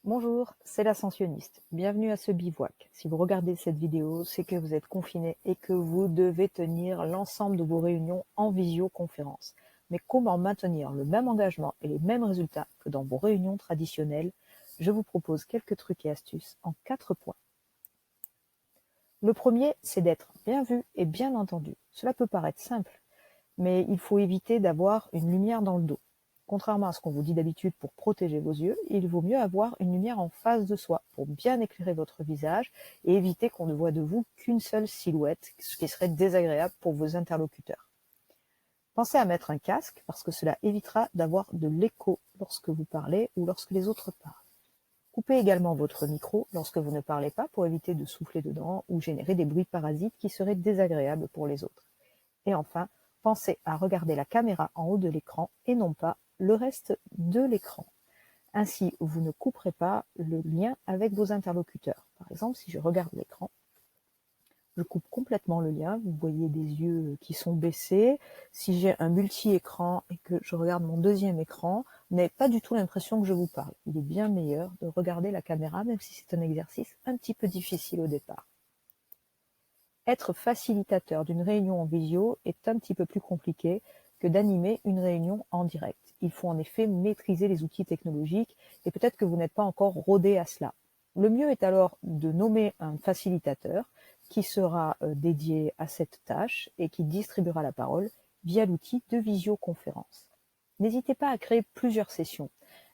Bonjour, c'est l'ascensionniste. Bienvenue à ce bivouac. Si vous regardez cette vidéo, c'est que vous êtes confiné et que vous devez tenir l'ensemble de vos réunions en visioconférence. Mais comment maintenir le même engagement et les mêmes résultats que dans vos réunions traditionnelles? Je vous propose quelques trucs et astuces en 4 points. Le premier, c'est d'être bien vu et bien entendu. Cela peut paraître simple, mais il faut éviter d'avoir une lumière dans le dos. Contrairement à ce qu'on vous dit d'habitude pour protéger vos yeux, il vaut mieux avoir une lumière en face de soi pour bien éclairer votre visage et éviter qu'on ne voit de vous qu'une seule silhouette, ce qui serait désagréable pour vos interlocuteurs. Pensez à mettre un casque parce que cela évitera d'avoir de l'écho lorsque vous parlez ou lorsque les autres parlent. Coupez également votre micro lorsque vous ne parlez pas pour éviter de souffler dedans ou générer des bruits parasites qui seraient désagréables pour les autres. Et enfin, pensez à regarder la caméra en haut de l'écran et non pas le reste de l'écran. Ainsi, vous ne couperez pas le lien avec vos interlocuteurs. Par exemple, si je regarde l'écran, je coupe complètement le lien. Vous voyez des yeux qui sont baissés. Si j'ai un multi-écran et que je regarde mon deuxième écran, vous n'avez pas du tout l'impression que je vous parle. Il est bien meilleur de regarder la caméra, même si c'est un exercice un petit peu difficile au départ. Être facilitateur d'une réunion en visio est un petit peu plus compliqué que d'animer une réunion en direct. Il faut en effet maîtriser les outils technologiques et peut-être que vous n'êtes pas encore rodé à cela. Le mieux est alors de nommer un facilitateur qui sera dédié à cette tâche et qui distribuera la parole via l'outil de visioconférence. N'hésitez pas à créer plusieurs sessions.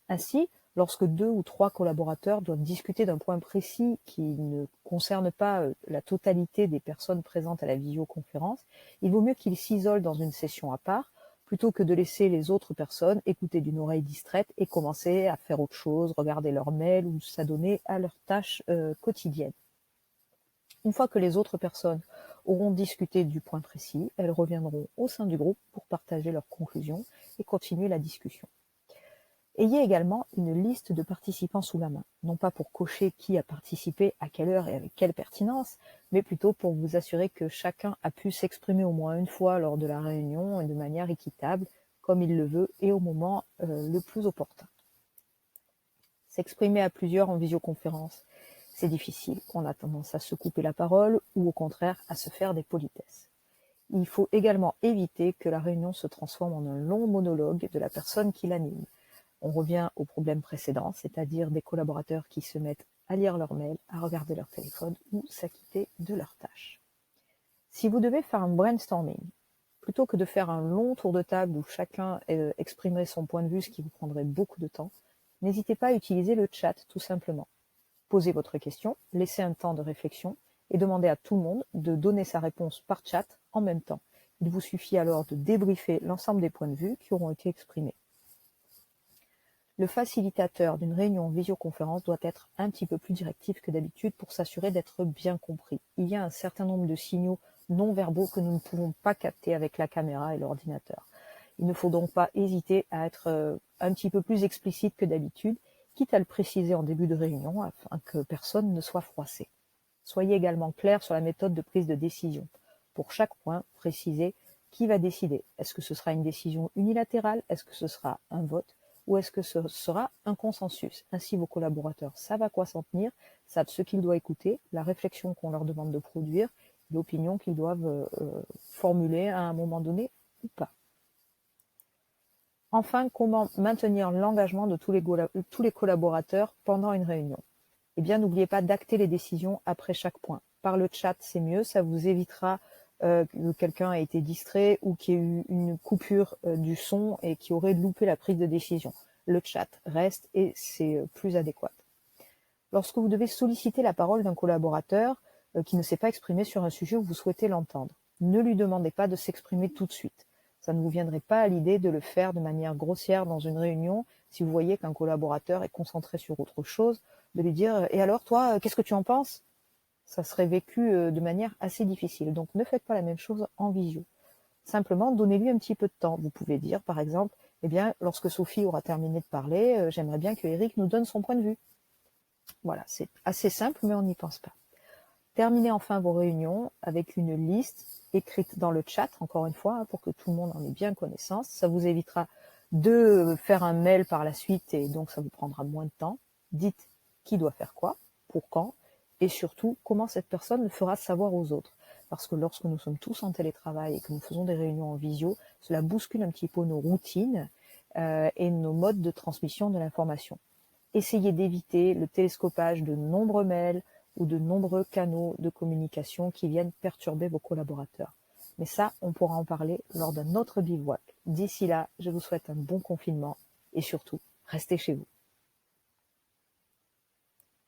Ainsi, lorsque 2 ou 3 collaborateurs doivent discuter d'un point précis qui ne concerne pas la totalité des personnes présentes à la visioconférence, il vaut mieux qu'ils s'isolent dans une session à part, plutôt que de laisser les autres personnes écouter d'une oreille distraite et commencer à faire autre chose, regarder leur mail ou s'adonner à leurs tâches quotidiennes. Une fois que les autres personnes auront discuté du point précis, elles reviendront au sein du groupe pour partager leurs conclusions et continuer la discussion. Ayez également une liste de participants sous la main, non pas pour cocher qui a participé, à quelle heure et avec quelle pertinence, mais plutôt pour vous assurer que chacun a pu s'exprimer au moins une fois lors de la réunion et de manière équitable, comme il le veut et au moment le plus opportun. S'exprimer à plusieurs en visioconférence, c'est difficile. On a tendance à se couper la parole ou au contraire à se faire des politesses. Il faut également éviter que la réunion se transforme en un long monologue de la personne qui l'anime. On revient au problème précédent, c'est-à-dire des collaborateurs qui se mettent à lire leur mail, à regarder leur téléphone ou s'acquitter de leurs tâches. Si vous devez faire un brainstorming, plutôt que de faire un long tour de table où chacun exprimerait son point de vue, ce qui vous prendrait beaucoup de temps, n'hésitez pas à utiliser le chat tout simplement. Posez votre question, laissez un temps de réflexion et demandez à tout le monde de donner sa réponse par chat en même temps. Il vous suffit alors de débriefer l'ensemble des points de vue qui auront été exprimés. Le facilitateur d'une réunion en visioconférence doit être un petit peu plus directif que d'habitude pour s'assurer d'être bien compris. Il y a un certain nombre de signaux non verbaux que nous ne pouvons pas capter avec la caméra et l'ordinateur. Il ne faut donc pas hésiter à être un petit peu plus explicite que d'habitude, quitte à le préciser en début de réunion afin que personne ne soit froissé. Soyez également clair sur la méthode de prise de décision. Pour chaque point, précisez qui va décider. Est-ce que ce sera une décision unilatérale? Est-ce que ce sera un vote? Ou est-ce que ce sera un consensus? Ainsi, vos collaborateurs savent à quoi s'en tenir, savent ce qu'ils doivent écouter, la réflexion qu'on leur demande de produire, l'opinion qu'ils doivent formuler à un moment donné ou pas. Enfin, comment maintenir l'engagement de tous les collaborateurs pendant une réunion? Eh bien, n'oubliez pas d'acter les décisions après chaque point. Par le chat, c'est mieux, ça vous évitera que quelqu'un ait été distrait ou qu'il y ait eu une coupure du son et qui aurait loupé la prise de décision. Le chat reste et c'est plus adéquat. Lorsque vous devez solliciter la parole d'un collaborateur qui ne s'est pas exprimé sur un sujet où vous souhaitez l'entendre, ne lui demandez pas de s'exprimer tout de suite. Ça ne vous viendrait pas à l'idée de le faire de manière grossière dans une réunion si vous voyez qu'un collaborateur est concentré sur autre chose, de lui dire « Et alors toi, qu'est-ce que tu en penses ?» Ça serait vécu de manière assez difficile. Donc ne faites pas la même chose en visio. Simplement, donnez-lui un petit peu de temps. Vous pouvez dire, par exemple, eh bien, lorsque Sophie aura terminé de parler, j'aimerais bien que Eric nous donne son point de vue. Voilà, c'est assez simple, mais on n'y pense pas. Terminez enfin vos réunions avec une liste écrite dans le chat, encore une fois, pour que tout le monde en ait bien connaissance. Ça vous évitera de faire un mail par la suite et donc ça vous prendra moins de temps. Dites qui doit faire quoi, pour quand, et surtout comment cette personne le fera savoir aux autres. Parce que lorsque nous sommes tous en télétravail et que nous faisons des réunions en visio, cela bouscule un petit peu nos routines et nos modes de transmission de l'information. Essayez d'éviter le télescopage de nombreux mails ou de nombreux canaux de communication qui viennent perturber vos collaborateurs. Mais ça, on pourra en parler lors d'un autre bivouac. D'ici là, je vous souhaite un bon confinement et surtout, restez chez vous.